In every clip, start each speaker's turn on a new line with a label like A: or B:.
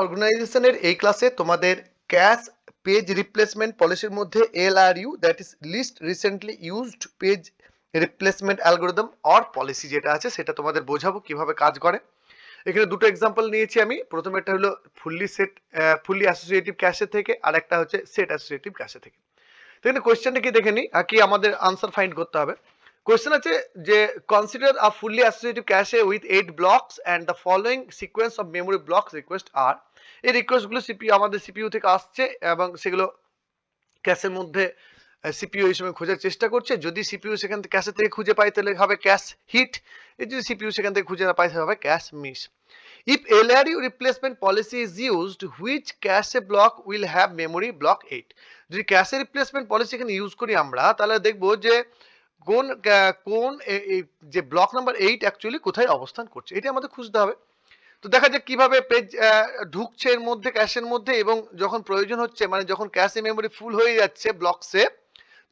A: অর্গানাইজেশনের এই ক্লাসে তোমাদের ক্যাশ পেজ রিপ্লেসমেন্ট পলিসির মধ্যে LRU that is least recently used page replacement algorithm or policy যেটা আছে সেটা তোমাদের বোঝাবো কিভাবে কাজ করে। এখানে দুটো এক্সাম্পল নিয়েছি আমি। প্রথমে একটা হলো ফুললি অ্যাসোসিয়েটিভ ক্যাশে থেকে, আর একটা হচ্ছে সেট অ্যাসোসিয়েটিভ ক্যাশে থেকে। তো এখানে কোয়েশ্চেনটা কি দেখে নিই, আর কি আমাদের আনসার ফাইন্ড করতে হবে। কোয়েশ্চেন আছে যে consider a fully associative cache with 8 blocks and the following sequence of memory blocks request are. এই রিকোয়েস্টগুলো সিপিইউ আমাদের সিপিইউ থেকে আসছে এবং সেগুলো ক্যাশের মধ্যে সিপিইউ এই সময় খোঁজার চেষ্টা করছে। যদি সিপিইউ সেখান থেকে ক্যাশে থেকে খুঁজে পায় তাহলে হবে ক্যাশ হিট, যদি সিপিইউ সেখান থেকে খুঁজে না পায় তাহলে হবে cache miss. If LRU replacement policy is used, which cache block will have memory block 8? যদি cache replacement policy এখানে ইউজ করি আমরা, তাহলে দেখবো যে কোন যে ব্লক নাম্বার 8 অ্যাকচুয়ালি কোথায় অবস্থান করছে, এটা আমাদের খুঁজতে হবে। তো দেখা যাক কিভাবে পেজ ঢুকছে এর মধ্যে, ক্যাশের মধ্যে, এবং যখন প্রয়োজন হচ্ছে মানে যখন ক্যাশে মেমোরি ফুল হয়ে যাচ্ছে ব্লকসে,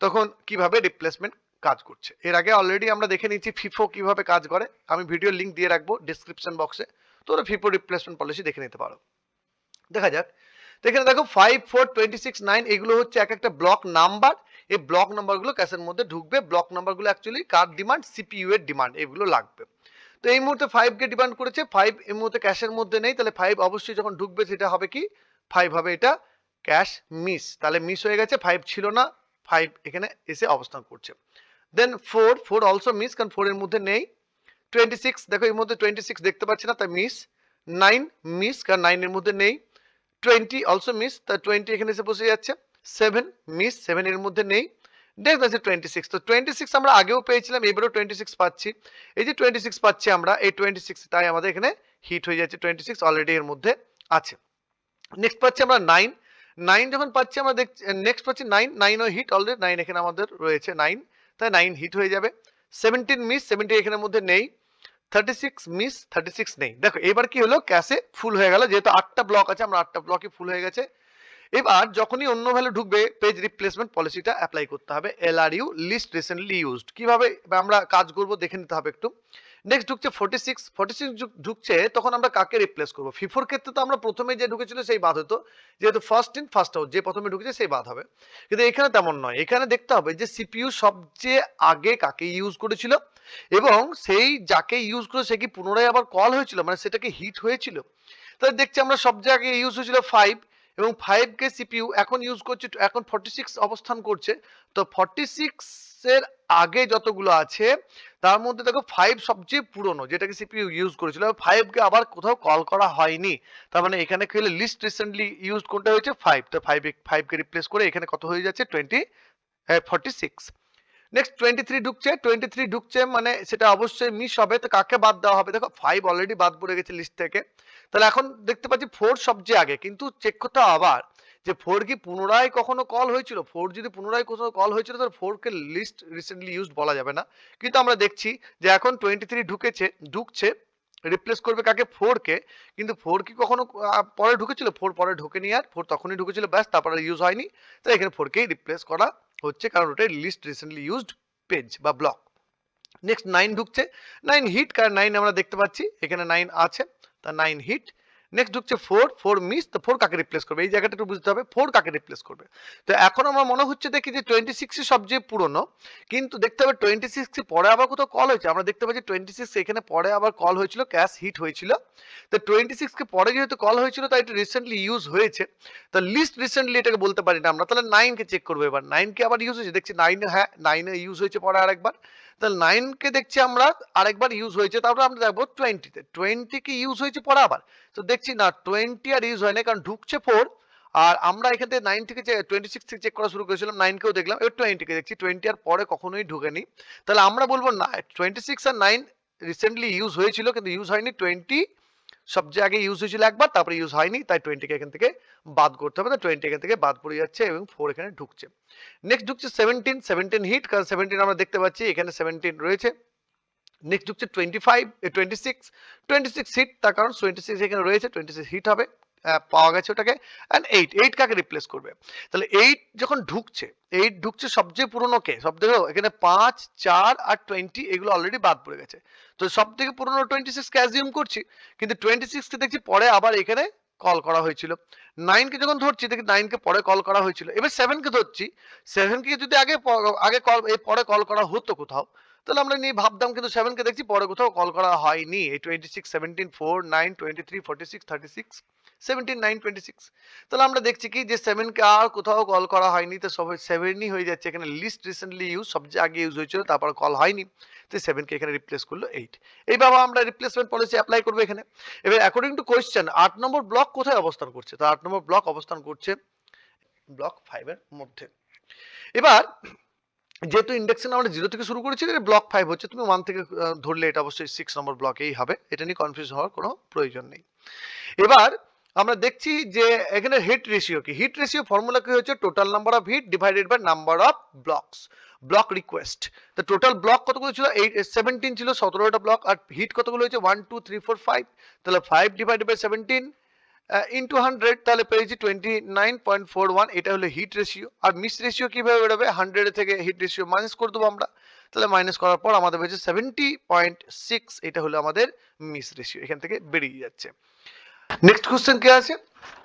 A: তখন কিভাবে রিপ্লেসমেন্ট কাজ করছে। এর আগে অলরেডি আমরা দেখে নিয়েছি ফিফো কিভাবে কাজ করে, আমি ভিডিও লিংক দিয়ে রাখবো ডেসক্রিপশন বক্সে, তোমরা ফিফো রিপ্লেসমেন্ট পলিসি দেখে নিতে পারো। দেখা যাক, তো এখানে দেখো 5, 4, 26, 9 এগুলো হচ্ছে এক একটা ব্লক নাম্বার। এই ব্লক নাম্বারগুলো ক্যাশের মধ্যে ঢুকবে। ব্লক নাম্বারগুলো অ্যাকচুয়ালি কার ডিমান্ড, সিপিইউ এর ডিমান্ড, এগুলো লাগবে। তো এই মুহূর্তে 5 কে ডিমান্ড করেছে, 5 এই মুহূর্তে ক্যাশের মধ্যে নেই, তাহলে 5 অবশ্যই যখন ঢুকবে সেটা হবে কি 5 হবে এটা ক্যাশ মিস, তাহলে মিস হয়ে গেছে, 5 ছিল না, 5 এখানে এসে অবস্থান করছে। দেন 4 অলসো মিস, কারণ 4 এর মধ্যে নেই। 26 দেখো এর মধ্যে 26 দেখতে পাচ্ছি না, তাই মিস। 9 মিস, কারণ 9 এর মধ্যে নেই। 20 অলসো মিস, তাই 20 এখানে এসে বসে যাচ্ছে। 7 মিস, 7 এর মধ্যে নেই। নেক্সট আছে 26, তো 26 আমরা আগেও পেয়েছিলাম, এবারেও 26 পাচ্ছি। এই যে 26 পাচ্ছি আমরা, এই 26 তাই আমাদের এখানে হিট হয়ে যাচ্ছে, 26 অলরেডি এর মধ্যে আছে। নেক্সট পাচ্ছি আমরা 9, 9 যখন পাচ্ছি আমরা দেখছি, নেক্সট পাচ্ছি 9, 9 ও হিট অলরেডি, 9 এখানে আমাদের রয়েছে 9, তাই 9 হিট হয়ে যাবে। 17 মিস, 17 এখানের মধ্যে নেই। 36 মিস, 36 নেই। দেখো এবার কি হলো, ক্যাশে ফুল হয়ে গেল, যেহেতু 8টা ব্লক আছে, আমরা 8টা ব্লকই ফুল হয়ে গেছে। এবার যখনই অন্য ভ্যালু ঢুকবে পেজ রিপ্লেসমেন্ট পলিসিটা অ্যাপ্লাই করতে হবে, এলআরইউ লিস্ট রিসেন্টলি ইউজড। কিভাবে আমরা কাজ করব দেখে নিতে হবে একটু। নেক্সট ঢুকছে 46 ঢুকছে, তখন আমরা কাকে রিপ্লেস করব। ফিফোর ক্ষেত্রে তো আমরা প্রথমে যে ঢুকেছিল সেই বাদ হতো, যেহেতু ফার্স্ট ইন ফার্স্ট আউট, যে প্রথমে ঢুকেছে সেই বাদ হবে। কিন্তু এখানে তেমন নয়, এখানে দেখতে হবে যে সিপিইউ সবচেয়ে আগে কাকে ইউজ করেছিল এবং সেই যাকে ইউজ করে সে কি পুনরায় আবার কল হয়েছিল, মানে সেটাকে হিট হয়েছিল। তাহলে দেখছি আমরা সব জায়গায় ইউজ হয়েছিল 5, এবং 5 কে সিপিইউ এখন ইউজ করছে, এখন 46 অবস্থান করছে। তো 46 এর আগে যতগুলো আছে তার মধ্যে দেখো 5 সবচেয়ে পুরনো, যেটাকে সিপিইউ ইউজ করেছিল, 5 কে আবার কোথাও কল করা হয়নি। তার মানে এখানে কি হলো, লিস্ট রিসেন্টলি ইউজ কোনটা হয়েছে 5, তো 5 কে রিপ্লেস করে এখানে কত হয়ে যাচ্ছে 46। নেক্সট 23 ঢুকছে, 23 ঢুকছে মানে সেটা অবশ্যই মিস হবে, তো কাকে বাদ দেওয়া হবে, দেখো 5 অলরেডি বাদ পড়ে গেছে লিস্ট থেকে। তাহলে এখন দেখতে পাচ্ছি 4 সবচেয়ে আগে, কিন্তু চেক করতে হবে আবার যে 4 কি পুনরায় কখনো কল হয়েছিল। 4 যদি পুনরায় কোথাও কল হয়েছিল তাহলে 4 কে লিস্ট রিসেন্টলি ইউজড বলা যাবে না। কিন্তু আমরা দেখছি যে এখন 23 ঢুকছে রিপ্লেস করবে কাকে, 4 কে। কিন্তু 4 কি কখনো পরে ঢুকেছিল, 4 পরে ঢোকেনি, আর 4 তখনই ঢুকেছিল ব্যাস, তারপরে ইউজ হয়নি। তাই এখানে 4 কেই রিপ্লেস করা হচ্ছে, কারণ ওটাই লিস্ট রিসেন্টলি ইউজড পেজ বা ব্লক। নেক্সট 9 ঢুকছে, 9 হিট, কারণ 9 আমরা দেখতে পাচ্ছি এখানে 9 আছে, তা 9 হিট। নেক্সট ঢুকছে 4 মিস, তো 4 কাকে রিপ্লেস করবে, এই জায়গাটা একটু বুঝতে হবে 4 কাকে রিপ্লেস করবে। তো এখন আমার মনে হচ্ছে দেখি যে 26 সবচেয়ে পুরনো, কিন্তু দেখতে হবে 26 পরে আবার কোথাও কল হয়েছে। আমরা দেখতে পাচ্ছি 26 এখানে পরে আবার কল হয়েছিল, ক্যাশ হিট হয়েছিল। তো 26 কে পরে যেহেতু কল হয়েছিল তাই এটা রিসেন্টলি ইউজ হয়েছে, তো লিস্ট রিসেন্টলি এটাকে বলতে পারি না আমরা। তাহলে 9 কে চেক করবো, এবার 9 কে আবার ইউজ হয়েছে, দেখছি 9 হ্যাঁ 9 এ ইউজ হয়েছে পরে আরেকবার। তাহলে 9 কে দেখছি আমরা আরেকবার ইউজ হয়েছে, তারপরে আমরা দেখবো 20 কি ইউজ হয়েছে পরে আবার। তো দেখছি না 20 আর ইউজ হয় না, কারণ ঢুকছে 4, আর আমরা এখান থেকে 9 থেকে 26 থেকে চেক করা শুরু করেছিলাম, 9 কেও দেখলাম, এবার 20 কে দেখছি, 20 আর পরে কখনোই ঢুকেনি। তাহলে আমরা বলবো না 26 আর 9 রিসেন্টলি ইউজ হয়েছিল কিন্তু ইউজ হয়নি। 20 সবচেয়ে আগে ইউজ হয়েছিল একবার, তারপরে ইউজ হয়নি, তাই 20 কে এখান থেকে বাদ করতে হবে। তো 20 এখান থেকে বাদ পড়ে যাচ্ছে এবং 4 এখানে ঢুকছে। নেক্সট ঢুকছে 17 হিট, কারণ 17 আমরা দেখতে পাচ্ছি এখানে 17 রয়েছে। নেক্সট ঢুকছে 26 হিট, তার কারণ 26 এখানে রয়েছে, 26 হিট হবে, পাওয়া গেছে ওটাকে। এন্ড 8 কাকে রিপ্লেস করবে, তাহলে 8 যখন ঢুকছে, 8 ঢুকছে সবচেয়ে পুরনো কে, সব দেখো এখানে 5, 4 আর 20 এগুলো অলরেডি বাদ পড়ে গেছে। তো সব থেকে পুরনো 26 কে অ্যাজিউম করছি, কিন্তু 26 কে দেখছি পরে আবার এখানে কল করা হয়েছিল। 9 কে যখন ধরছি দেখি 9 কে পরে কল করা হয়েছিল। এবার 7 কে ধরছি, 7 কে যদি আগে কল পরে কল করা হতো কোথাও, তাহলে আমরা নিয়ে ভাবতাম, কিন্তু 7 কে দেখছি পরে কোথাও কল করা হয়নি। এই 26 17 4 9 23 46 36 17 9 26, তাহলে আমরা দেখছি কি যে 7 কে আর কোথাও কল করা হয়নি, তো সব 7ই হয়ে যাচ্ছে। এখানে লিস্ট রিসেন্টলি ইউজ সবচেয়ে আগে ইউজ হয়েছিল, তারপর কল হয়নি, তো 7 কে এখানে রিপ্লেস করলো 8। এইভাবে আমরা রিপ্লেসমেন্ট পলিসি অ্যাপ্লাই করবো এখানে। এবার according to question 8 number block কোথায় অবস্থান করছে? তো 8 নম্বর ব্লক অবস্থান করছে ব্লক 5 এর মধ্যে। এবার যেহেতু ইন্ডেক্সন আমরা 0 থেকে শুরু করেছি, এটা ব্লক 5 হচ্ছে, তুমি 1 থেকে ধরলে এটা অবশ্যই 6 নম্বর ব্লকেই হবে, এটা নিয়ে কনফিউজ হওয়ার কোনো প্রয়োজন নেই। এবার আমরা দেখছি যে এখানে হিট রেশিও কি। হিট রেশিও ফর্মুলা কি হচ্ছে total number of hit divided by number of blocks, block request. তো টোটাল ব্লক কতগুলো ছিল? 17 ছিল, 17টা ব্লক। আর হিট কতগুলো হয়েছে? 1 2 3 4 5, তাহলে 5 ডিভাইডেড বাই 17 ইনটু 100, তাহলে পেয়েছি 29.41। এটা হলো হিট রেশিও। আর মিস রেশিও কিভাবে বেরোবে? 100 থেকে হিট রেশিও মাইনাস করে দেবো আমরা, তাহলে মাইনাস করার পর আমাদের হয়েছে 70.6। এটা হলো আমাদের মিস রেশিও, এখান থেকে বেরিয়ে যাচ্ছে। নেক্সট কোশ্চেন কি আছে?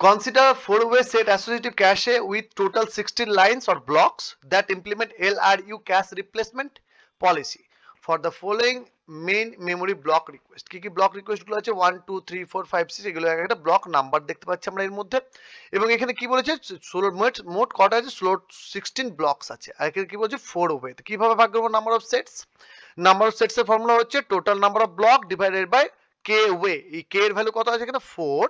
A: Consider 4-way set associative cache with total 16 lines or blocks that implement LRU cache replacement policy for the following main memory block request। কি কি ব্লক রিকোয়েস্ট গুলো আছে? 1 2 3 4 5 6, এগুলো একটা ব্লক নাম্বার দেখতে পাচ্ছি আমরা এর মধ্যে। এবং এখানে কি বলেছে? মোট কটা আছে? 16 ব্লকস আছে। আর এখানে কি বলছে? 4-way। কিভাবে ভাগ করব number of sets? Number of sets এর ফর্মুলা হচ্ছে total number of block divided by k way. এই কে এর ভ্যালু কত আছে এখানে? 4,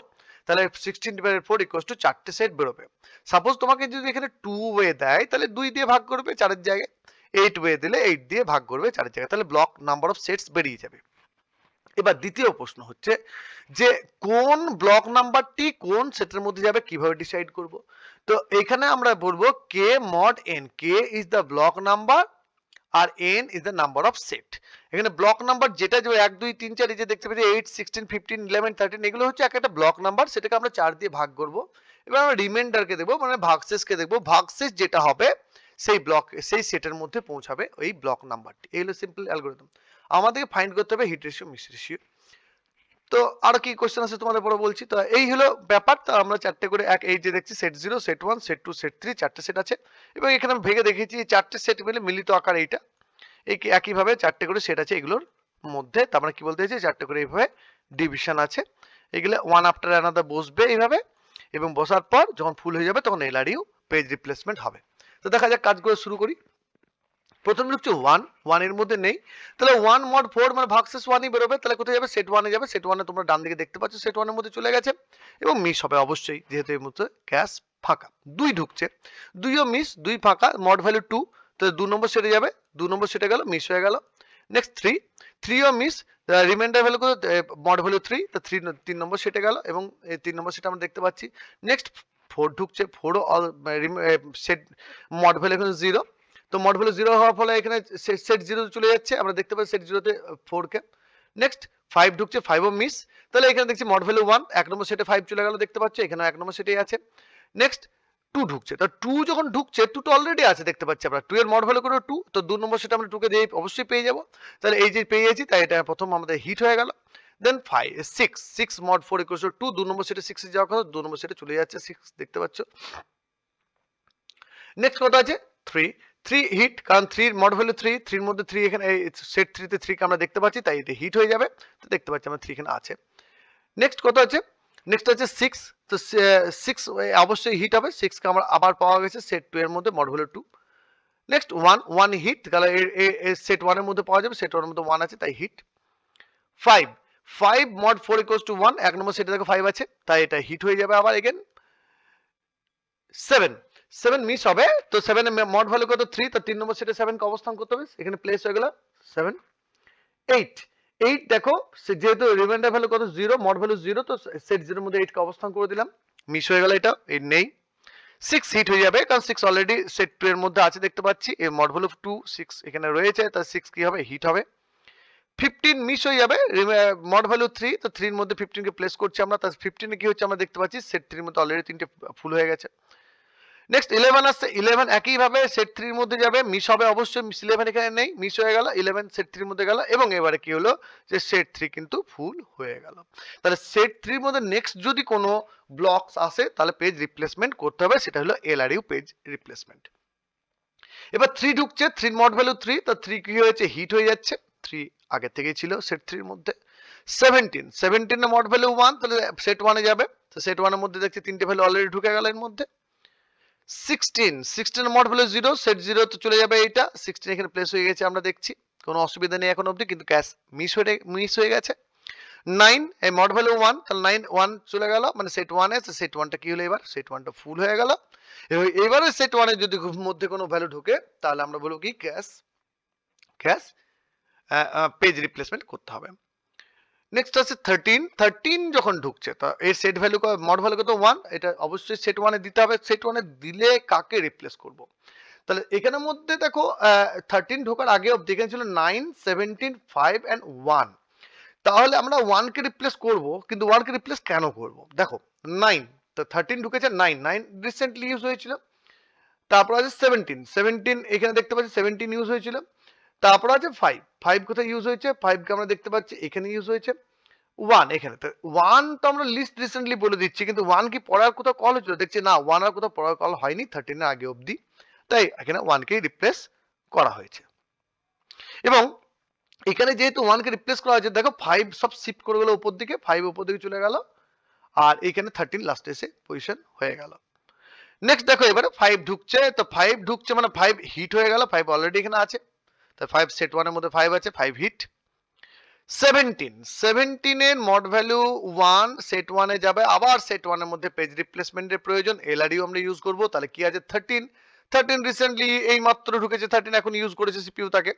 A: তাহলে 16 ডিভাইডেড 4 ইকুয়ালস টু 4টে সেট বেরোবে। সাপোজ তোমাকে যদি এখানে 2 ওয়ে দেয়, তাহলে 2 দিয়ে ভাগ করবে 4 এর জায়গায়। 8 ওয়ে দিলে 8 দিয়ে ভাগ করবে 4 এর জায়গায়, তাহলে ব্লক নাম্বার অফ সেটস বেরিয়ে যাবে। এবার দ্বিতীয় প্রশ্ন হচ্ছে যে কোন ব্লক নাম্বারটি কোন সেটের মধ্যে যাবে, কিভাবে ডিসাইড করব? তো এখানে আমরা বলবো K mod N. K is the block number আর n is the number of set। এখানে ব্লক নাম্বার যেটা যে 1 2 3 4 এই যে দেখতে পাচ্ছি 8 16 15 11 13, এগুলো হচ্ছে একটা ব্লক নাম্বার, সেটাকে আমরা 4 দিয়ে ভাগ করব। এবার আমরা রিমাইন্ডারকে দেখব, মানে ভাগশেষকে দেখব। ভাগশেষ যেটা হবে সেই ব্লক সেই সেটের মধ্যে পৌঁছাবে ওই ব্লক নাম্বারটি। এই হলো সিম্পল অ্যালগরিদম। আমাদেরকে ফাইন্ড করতে হবে হিট রেশিও, মিস রেশিও। তো আর কি কোশ্চেন আছে তোমাদের পরে বলছি। তো এই হলো ব্যাপার। তো আমরা চারটে করে এই যে দেখছি সেট 0 সেট 1 সেট 2 সেট 3, চারটে সেট আছে। এবং এখানে আমি ভেঙে দেখেছি চারটে সেট মিলে মিলিত আকার এইটা। একইভাবে চারটে করে সেট আছে এগুলোর মধ্যে। তার মানে কি বলতে চাইছি? চারটে করে এইভাবে ডিভিশন আছে, এগুলো ওয়ান আফটার অ্যানাদার বসবে এইভাবে। এবং বসার পর যখন ফুল হয়ে যাবে তখন LRU পেজ রিপ্লেসমেন্ট হবে। তো দেখা যাক কাজগুলো শুরু করি। প্রথম হচ্ছে 1 এর মধ্যে নেই, তাহলে 1 mod 4 মানে ভাগশেষ 1ই বেরোবে। তাহলে কোথায় যাবে? সেট 1 এ যাবে। সেট 1 এ তোমরা ডান দিকে দেখতে পাচ্ছ সেট 1 এর মধ্যে চলে গেছে এবং মিস হবে অবশ্যই, যেহেতু এই মুহূর্তে ক্যাশ ফাঁকা। 2 ঢুকছে, 2ও মিস, 2 ফাঁকা, মড ভ্যালু 2, তাহলে 2 নম্বর সেটে যাবে। 2 নম্বর সেটে গেল, মিস হয়ে গেল। নেক্সট 3ও মিস, রিমাইন্ডার ভ্যালু কত? মড ভ্যালু 3, তো 3 নম্বর সেটে গেল এবং এই 3 নম্বর সেট আমরা দেখতে পাচ্ছি। নেক্সট 4 ঢুকছে, 4ও সেট মড ভ্যালু এখানে 0, তো মড ভ্যালু 0 হওয়ার ফলে এখানে সেট 0 চলে যাচ্ছে, আমরা দেখতে পাচ্ছি সেট 0 তে 4 কে। নেক্সট 5 ঢুকছে, 5ও মিস, তাহলে এখানে দেখছি মড ভ্যালু 1, 1 নম্বর সেটে 5 চলে গেল, দেখতে পাচ্ছ এখানে 1 নম্বর সেটেই আছে। নেক্সট 2 ঢুকছে, তো 2 যখন ঢুকছে 2 তো অলরেডি আছে দেখতে পাচ্ছি আমরা, 2 এর মড ভ্যালু করে 2, তো 2 নম্বর সেটে আমরা 2 কে দিয়ে অবশ্যই পেয়ে যাব। তাহলে এই যে পেয়ে যাচ্ছি, তাই এটা প্রথম আমাদের হিট হয়ে গেল। দেন 6 mod 4 ইকুয়ালস টু 2 নম্বর সেটে 6 এ যাওয়ার কথা, 2 নম্বর সেটে চলে যাচ্ছে 6, দেখতে পাচ্ছ। নেক্সট কত আছে? 3 হিট, কারণ 3 মড ভ্যালু 3, 3 এর মধ্যে 3 এখানে এই সেট 3 তে 3 কে আমরা দেখতে পাচ্ছি, তাই এটা হিট হয়ে যাবে। তো দেখতে পাচ্ছি আমরা 3 এখানে আছে। নেক্সট কত আছে? নেক্সট আছে 6, তো 6 অবশ্যই হিট হবে। 6 কে আমরা আবার পাওয়া গেছে সেট 2 এর মধ্যে, মড ভ্যালু 2। নেক্সট 1 হিট, কারণ সেট 1 এর মধ্যে পাওয়া যাবে, সেট 1 এর মধ্যে 1 আছে তাই হিট। 5 mod 4 ইকুয়ালস টু 1, 1 নম্বর সেটে দেখো 5 আছে, তাই এটা হিট হয়ে যাবে আবার এগেন। 7 মিস হবে, তো 7 এর মড ভ্যালু কত? 3, তো 3 নম্বর সেটে 7 কে অবস্থান করতে হবে, এখানে প্লেস হয়ে গেল 7। 8 দেখো, যেহেতু রিমাইন্ডার ভ্যালু কত? 0, মড ভ্যালু 0, তো সেট 0 এর মধ্যে 8 কে অবস্থান করে দিলাম, মিস হয়ে গেল এটা, এই নেই। 6 হিট হয়ে যাবে, কারণ 6 অলরেডি সেট 2 এর মধ্যে আছে দেখতে পাচ্ছি, এর মড ভ্যালু 2, 6 এখানে রয়েছে, তাই 6 কি হবে? হিট হবে। 15 মিস হয়ে যাবে, মড ভ্যালু 3, তো 3 এর মধ্যে 15 কে প্লেস করছি আমরা, তার 15 এ কি হচ্ছে আমরা দেখতে পাচ্ছি সেট 3 এর মধ্যে অলরেডি 3টে ফুল হয়ে গেছে। নেক্সট 11 আসছে, 11 একই ভাবে সেট 3 এর মধ্যে যাবে, মিস হবে অবশ্যই, মিস 11 এখানে নেই, মিস হয়ে গেল, 11 সেট 3 এর মধ্যে গেল এবং এবারে কি হলো যে সেট 3 কিন্তু ফুল হয়ে গেল। তাহলে সেট 3 এর মধ্যে নেক্সট যদি কোনো ব্লকস আসে তাহলে পেজ রিপ্লেসমেন্ট করতে হবে, সেটা হলো LRU পেজ রিপ্লেসমেন্ট। এবার 3 ঢুকছে, 3 মড ভ্যালু 3, তো 3 কি হয়েছে হিট হয়ে যাচ্ছে, 3 আগে থেকেই ছিল সেট 3 এর মধ্যে। 17 এর মড ভ্যালু 1, তাহলে সেট 1 এ যাবে, তো সেট 1 এর মধ্যে দেখছি তিনটে ভ্যালু অলরেডি ঢুকে গেল এর মধ্যে। 16 এর মড ভ্যালু 0, সেট 0 তো চলে যাবে এইটা, 16 এখানে প্লেস হয়ে গেছে আমরা দেখছি, কোনো অসুবিধা নেই এখন অবধি, কিন্তু ক্যাশ মিস হয়ে গেছে। 9 এই মড ভ্যালু 1, তাহলে 9 1 চলে গেল, মানে সেট 1 এ, সেট 1 টা কি হলো, এবার সেট 1 টা ফুল হয়ে গেল। এবারে সেট 1 এর যদি মধ্যে কোনো ভ্যালু ঢোকে তাহলে আমরা বলবো কি ক্যাশ পেজ রিপ্লেসমেন্ট করতে হবে। নেক্সট আছে 13 যখন ঢুকছে, তো এর সেট ভ্যালু মড ভ্যালু কত 1, এটা অবশ্যই সেট 1 এ দিতে হবে, সেট 1 এ দিলে কাকে রিপ্লেস করব। তাহলে এখানের মধ্যে দেখো 13 ঢোকার আগে অবধি এখানে ছিল 9 17 5 এন্ড 1, তাহলে আমরা 1 কে রিপ্লেস করব, কিন্তু 1 কে রিপ্লেস কেন করব, দেখো 9, তো 13 ঢুকেছে 9 রিসেন্টলি ইউজ হয়েছিল, তারপর আছে 17 এখানে দেখতে পাচ্ছি 17 ইউজ হয়েছিল, তারপর আছে 5 কোথায় ইউজ হয়েছে, 5 কে আমরা দেখতে পাচ্ছি এখানে ইউজ হয়েছে, 1 এখানে, তো 1 তো আমরা লিস্ট রিসেন্টলি বলে দিচ্ছি, কিন্তু 1 কি পড়ার কোথাও কল হয়েছিল, দেখছি না 1 আর কোথাও পড়ার কল হয়নি 13 এর আগে অবধি, তাই এখানে 1 কে রিপ্লেস করা হয়েছে। এবং এখানে যেহেতু 1 কে রিপ্লেস করা হয়েছে, দেখো 5 সব শিফট করে গেল উপর দিকে, 5 উপর দিকে চলে গেল, আর এখানে 13 লাস্টে এসে পজিশন হয়ে গেল। নেক্সট দেখো এবারে 5 ঢুকছে, তো 5 ঢুকছে মানে 5 হিট হয়ে গেল, 5 অলরেডি এখানে আছে, তো 5 সেট 1 এর মধ্যে 5 আছে, 5 হিট। 17 এর মড ভ্যালু 1, সেট 1 এ যাবে, আবার সেট 1 এর মধ্যে পেজ রিপ্লেসমেন্টের প্রয়োজন, LRU আমরা ইউজ করব, তাহলে কি আছে 13 রিসেন্টলি এই মাত্র ঢুকেছে, 13 এখন ইউজ করেছে সিপিইউ তাকে।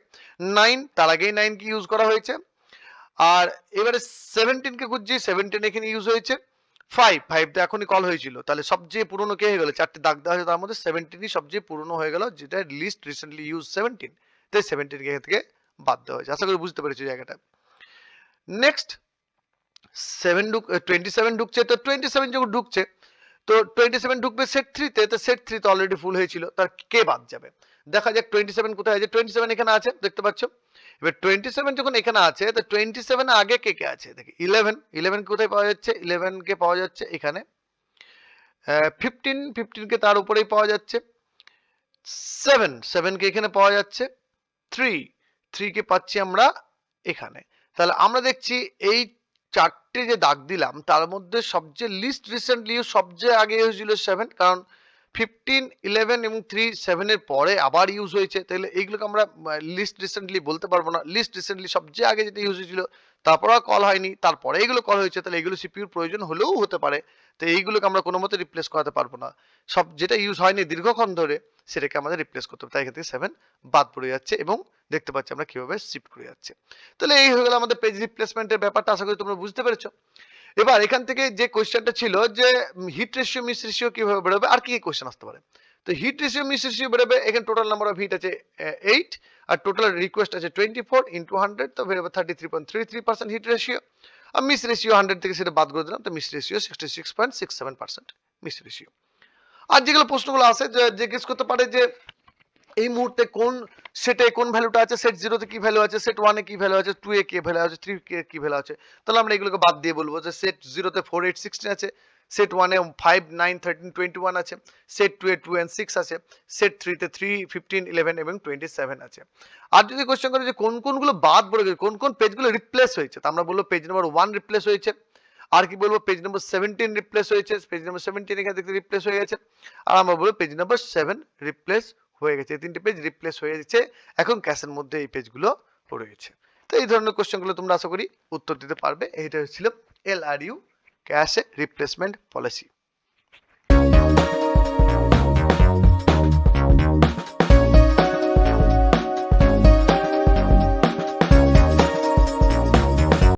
A: 9 তার আগেই 9 কি ইউজ করা হয়েছে, আর এবারে 17 কে খুঁজছি, 17 এখানে ইউজ হয়েছে, 5 তো এখনই কল হয়েছিল, তাহলে সবচেয়ে পুরনো কে হয়ে গেল, চারটে দাগ দেওয়া হয়েছে তার মধ্যে 17ই সবচেয়ে পুরনো হয়ে গেল, যেটা লিস্ট রিসেন্টলি ইউজ 17, তাই 17 কে এখান থেকে বাদ দেওয়া হয়েছে। আশা করি বুঝতে পেরেছি জায়গাটা। নেক্সট 27 ঢুকছে, তো 27 যখন ঢুকছে, তো 27 ঢুকবে সেট 3 তে, তো সেট 3 তো অলরেডি ফুল হয়েছিল, তার কে বাদ যাবে, দেখা যাক 27 কোথায় আছে, 27 এখানে আছে দেখতে পাচ্ছ। এবার 27 যখন এখানে আছে, তো 27 এর আগে কে কে আছে দেখি, 11 কোথায় পাওয়া যাচ্ছে, 11 কে পাওয়া যাচ্ছে এখানে, 15 কে তার উপরেই পাওয়া যাচ্ছে, 7 কে এখানে পাওয়া যাচ্ছে, 3 কে পাচ্ছি আমরা এখানে। তাহলে আমরা দেখছি এই চারটে যে দাগ দিলাম তার মধ্যে সবচেয়ে লিস্ট রিসেন্টলি সবচেয়ে আগে হয়েছিল 7, কারণ 15 11 এবং 3 7 এর পরে আবার ইউজ হয়েছে, তাহলে এইগুলোকে আমরা লিস্ট রিসেন্টলি বলতে পারবো না, লিস্ট রিসেন্টলি সবচেয়ে আগে যেটা ইউজ হয়েছিল তারপর আর কল হয়নি, তারপরে এগুলো কল হয়েছে, তাহলে এগুলো সিপিইউর প্রয়োজন হলেও হতে পারে, তো এইগুলোকে আমরা কোনো মতে রিপ্লেস করাতে পারবো না, সব যেটা ইউজ হয়নি দীর্ঘক্ষণ ধরে সেটাকে আমাদের রিপ্লেস করতে হবে, তাই এখান থেকে 7 বাদ পড়ে যাচ্ছে এবং দেখতে পাচ্ছি আমরা কিভাবে শিফট করে যাচ্ছে। তাহলে এই হয়ে গেল আমাদের পেজ রিপ্লেসমেন্টের ব্যাপারটা, আশা করি তোমরা বুঝতে পেরেছো। এবার এখান থেকে যে কোশ্চেনটা ছিল যে হিট রেশিও মিস রেশিও কিভাবে বেরোবে, আর কি কোশ্চেন আসতে পারে, তো হিট রেশিও মিস রেশিও বেরোবে, এখানে টোটাল নাম্বার অফ হিট আছে 8 আর টোটাল রিকোয়েস্ট আছে 24 ইন্টু 100, তো বেরোবে 33.33% হিট রেশিও, আর মিস রেশিও 100 থেকে সেটা বাদ করে দিলাম, তো মিস রেশিও 66.67% মিস রেশিও। আর যেগুলো প্রশ্নগুলো আছে যে জিজ্ঞেস করতে পারে যে এই মুহূর্তে কোন সেটে কোন ভ্যালুটা আছে, সেট 0 তে কি ভ্যালু আছে, সেট 1 এ কি ভ্যালু আছে, 2 এ কি ভ্যালু আছে, 3 এ কি ভ্যালু আছে, তাহলে আমরা এগুলোকে বাদ দিয়ে বলবো যে সেট 0 তে 4 8 16 আছে, সেট 1 এ 5 9 13 21 আছে, সেট 2 এ 2 and 6 আছে, সেট 3 তে 3 15 11 এবং 27 আছে। আর যদি কোশ্চেন করে যে কোন কোনগুলো বাদ পড়ে গেছে, কোন কোন পেজগুলো রিপ্লেস হয়েছে, তা আমরা বলবো পেজ নাম্বার 1 রিপ্লেস হয়েছে, আর কি বলবো পেজ নাম্বার 17 রিপ্লেস হয়েছে, পেজ নাম্বার 17 এখানে দেখতে রিপ্লেস হয়ে গেছে, আর আমরা বলবো পেজ নাম্বার 7 রিপ্লেস হয়ে গেছে, এই তিনটে পেজ রিপ্লেস হয়ে গেছে, এখন ক্যাশের মধ্যে এই পেজগুলো রয়েছে। তো এই ধরনের কোশ্চেনগুলো তোমরা আশা করি উত্তর দিতে পারবে। এইটা ছিল LRU ক্যাশ রিপ্লেসমেন্ট পলিসি।